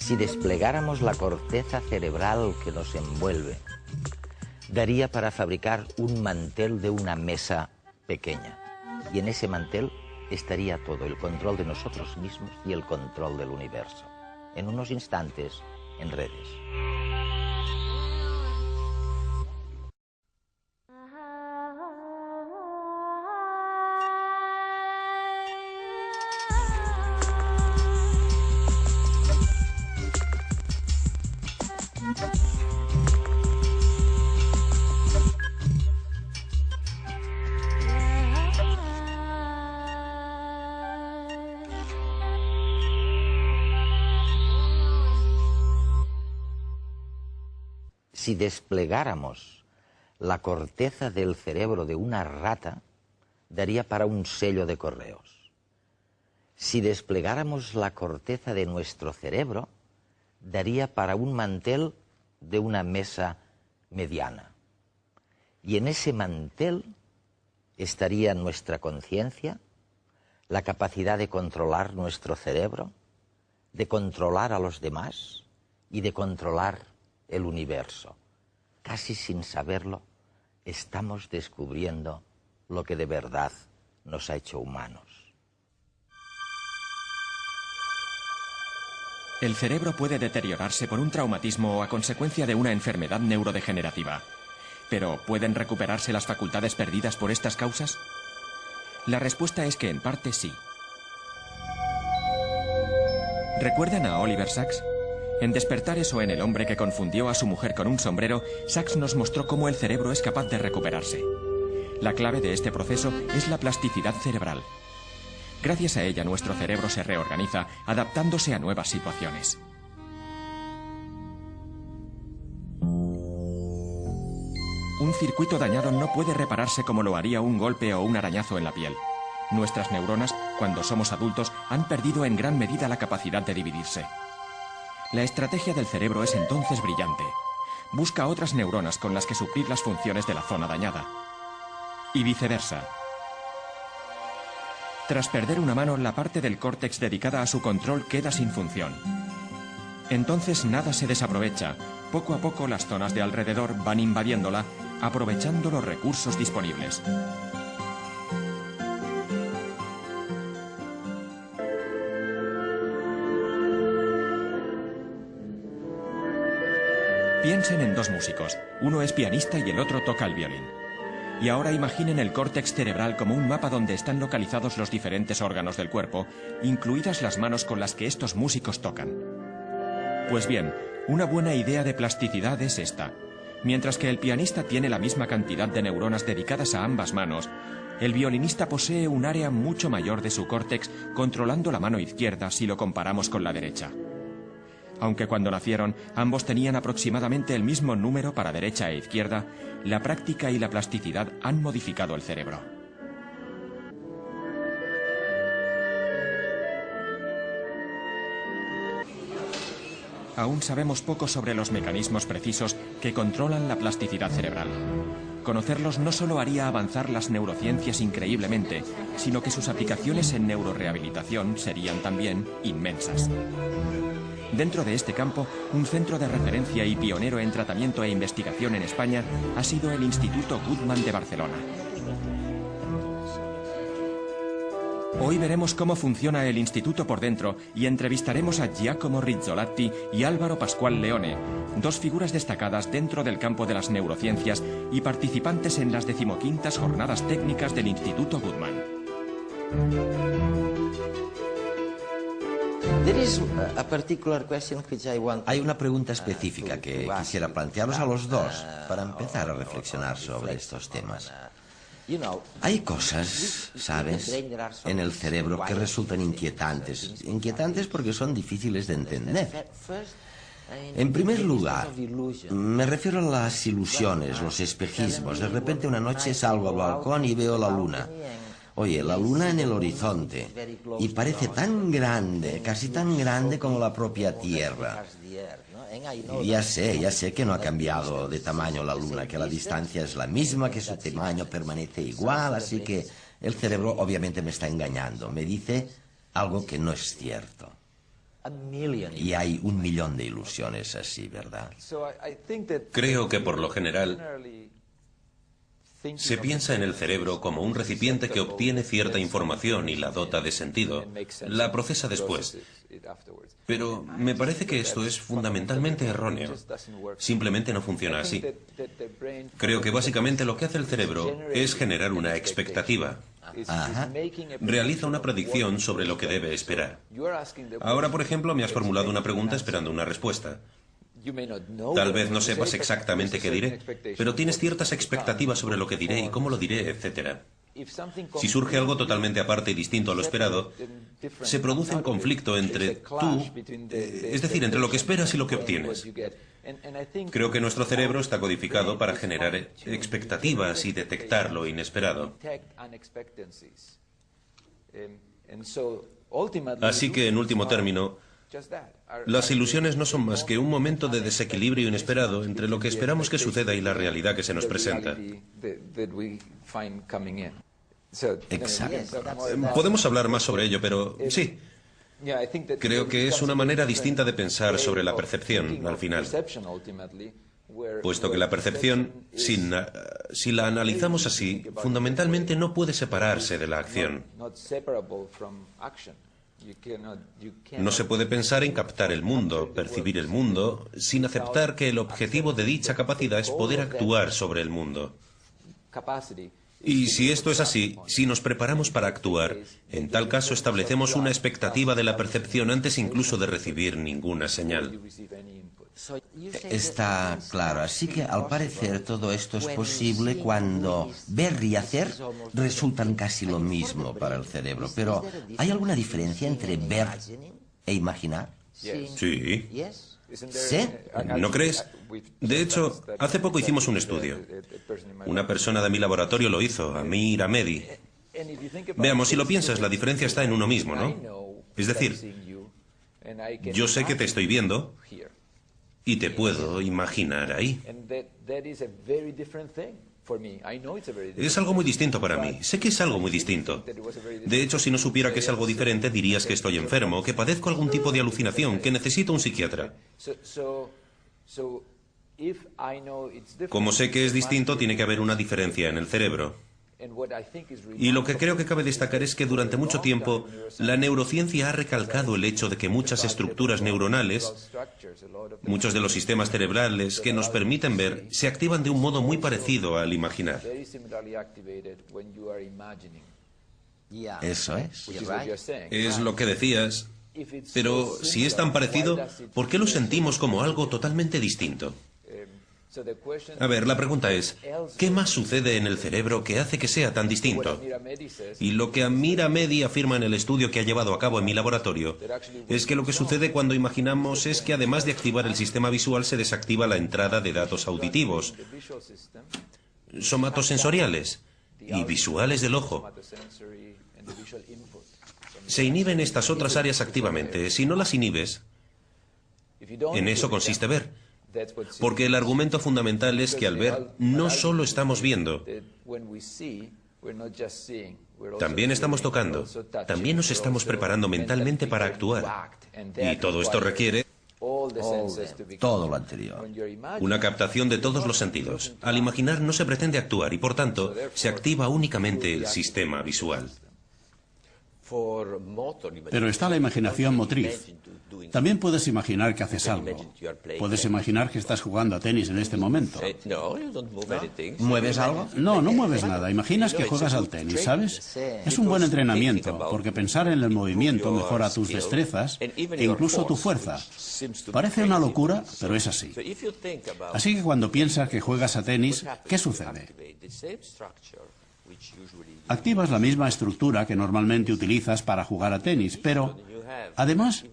Si desplegáramos la corteza cerebral que nos envuelve, daría para fabricar un mantel de una mesa pequeña. Y en ese mantel estaría todo, el control de nosotros mismos y el control del universo. En unos instantes, en redes. Si desplegáramos la corteza del cerebro de una rata, daría para un sello de correos. Si desplegáramos la corteza de nuestro cerebro, daría para un mantel de una mesa mediana. Y en ese mantel estaría nuestra conciencia, la capacidad de controlar nuestro cerebro, de controlar a los demás y de controlar el universo. Casi sin saberlo, estamos descubriendo lo que de verdad nos ha hecho humanos. El cerebro puede deteriorarse por un traumatismo o a consecuencia de una enfermedad neurodegenerativa. ¿Pero pueden recuperarse las facultades perdidas por estas causas? La respuesta es que en parte sí. ¿Recuerdan a Oliver Sacks? En Despertares o en El hombre que confundió a su mujer con un sombrero, Sacks nos mostró cómo el cerebro es capaz de recuperarse. La clave de este proceso es la plasticidad cerebral. Gracias a ella, nuestro cerebro se reorganiza, adaptándose a nuevas situaciones. Un circuito dañado no puede repararse como lo haría un golpe o un arañazo en la piel. Nuestras neuronas, cuando somos adultos, han perdido en gran medida la capacidad de dividirse. La estrategia del cerebro es entonces brillante. Busca otras neuronas con las que suplir las funciones de la zona dañada. Y viceversa. Tras perder una mano, la parte del córtex dedicada a su control queda sin función. Entonces nada se desaprovecha. Poco a poco las zonas de alrededor van invadiéndola, aprovechando los recursos disponibles. Piensen en dos músicos, uno es pianista y el otro toca el violín. Y ahora imaginen el córtex cerebral como un mapa donde están localizados los diferentes órganos del cuerpo, incluidas las manos con las que estos músicos tocan. Pues bien, una buena idea de plasticidad es esta. Mientras que el pianista tiene la misma cantidad de neuronas dedicadas a ambas manos, el violinista posee un área mucho mayor de su córtex controlando la mano izquierda si lo comparamos con la derecha. Aunque cuando nacieron ambos tenían aproximadamente el mismo número para derecha e izquierda, la práctica y la plasticidad han modificado el cerebro. Aún sabemos poco sobre los mecanismos precisos que controlan la plasticidad cerebral. Conocerlos no solo haría avanzar las neurociencias increíblemente, sino que sus aplicaciones en neurorehabilitación serían también inmensas. Dentro de este campo, un centro de referencia y pionero en tratamiento e investigación en España ha sido el Instituto Guttmann de Barcelona. Hoy veremos cómo funciona el instituto por dentro y entrevistaremos a Giacomo Rizzolatti y Álvaro Pascual Leone, dos figuras destacadas dentro del campo de las neurociencias y participantes en las 15ª Jornadas Técnicas del Instituto Guttmann. Hay una pregunta específica que quisiera plantearos a los dos para empezar a reflexionar sobre estos temas. Hay cosas, ¿sabes?, en el cerebro que resultan inquietantes. Inquietantes porque son difíciles de entender. En primer lugar, me refiero a las ilusiones, los espejismos. De repente una noche salgo al balcón y veo la luna. Oye, la luna en el horizonte, y parece tan grande, casi tan grande como la propia Tierra. Y ya sé que no ha cambiado de tamaño la luna, que la distancia es la misma, que su tamaño permanece igual, así que el cerebro obviamente me está engañando, me dice algo que no es cierto. Y hay 1 millón de ilusiones así, ¿verdad? Creo que por lo general se piensa en el cerebro como un recipiente que obtiene cierta información y la dota de sentido, la procesa después. Pero me parece que esto es fundamentalmente erróneo. Simplemente no funciona así. Creo que básicamente lo que hace el cerebro es generar una expectativa. Ajá. Realiza una predicción sobre lo que debe esperar. Ahora, por ejemplo, me has formulado una pregunta esperando una respuesta. Tal vez no sepas exactamente qué diré, pero tienes ciertas expectativas sobre lo que diré y cómo lo diré, etc. Si surge algo totalmente aparte y distinto a lo esperado, se produce un conflicto entre tú, es decir, entre lo que esperas y lo que obtienes. Creo que nuestro cerebro está codificado para generar expectativas y detectar lo inesperado. Así que, en último término, las ilusiones no son más que un momento de desequilibrio inesperado entre lo que esperamos que suceda y la realidad que se nos presenta. Exacto. Podemos hablar más sobre ello, pero sí. Creo que es una manera distinta de pensar sobre la percepción, al final. Puesto que la percepción, si la analizamos así, fundamentalmente no puede separarse de la acción. No se puede pensar en captar el mundo, percibir el mundo, sin aceptar que el objetivo de dicha capacidad es poder actuar sobre el mundo. Y si esto es así, si nos preparamos para actuar, en tal caso establecemos una expectativa de la percepción antes incluso de recibir ninguna señal. Está claro, así que al parecer todo esto es posible cuando ver y hacer resultan casi lo mismo para el cerebro. Pero, ¿hay alguna diferencia entre ver e imaginar? Sí. ¿Sí? ¿No crees? De hecho, hace poco hicimos un estudio. Una persona de mi laboratorio lo hizo, Amir Ahmedi. Veamos, si lo piensas, la diferencia está en uno mismo, ¿no? Es decir, yo sé que te estoy viendo y te puedo imaginar ahí. Es algo muy distinto para mí. Sé que es algo muy distinto. De hecho, si no supiera que es algo diferente, dirías que estoy enfermo, que padezco algún tipo de alucinación, que necesito un psiquiatra. Como sé que es distinto, tiene que haber una diferencia en el cerebro. Y lo que creo que cabe destacar es que durante mucho tiempo la neurociencia ha recalcado el hecho de que muchas estructuras neuronales, muchos de los sistemas cerebrales que nos permiten ver, se activan de un modo muy parecido al imaginar. Eso es. Es lo que decías. Pero si es tan parecido, ¿por qué lo sentimos como algo totalmente distinto? A ver, la pregunta es, ¿qué más sucede en el cerebro que hace que sea tan distinto? Y lo que Amir Ahmedi afirma en el estudio que ha llevado a cabo en mi laboratorio es que lo que sucede cuando imaginamos es que además de activar el sistema visual se desactiva la entrada de datos auditivos, somatosensoriales y visuales del ojo. Se inhiben estas otras áreas activamente. Si no las inhibes, en eso consiste ver. Porque el argumento fundamental es que al ver no solo estamos viendo, también estamos tocando, también nos estamos preparando mentalmente para actuar. Y todo esto requiere Todo lo anterior. una captación de todos los sentidos. Al imaginar no se pretende actuar y por tanto se activa únicamente el sistema visual. Pero está la imaginación motriz. También puedes imaginar que haces algo. Puedes imaginar que estás jugando a tenis en este momento. ¿Mueves algo? No, no mueves nada. Imaginas que juegas al tenis, ¿sabes? Es un buen entrenamiento, porque pensar en el movimiento mejora tus destrezas e incluso tu fuerza. Parece una locura, pero es así. Así que cuando piensas que juegas a tenis, ¿qué sucede? Activas la misma estructura que normalmente utilizas para jugar a tenis, pero además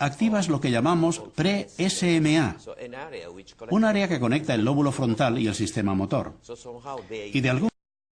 activas lo que llamamos pre-SMA, un área que conecta el lóbulo frontal y el sistema motor. Y de algún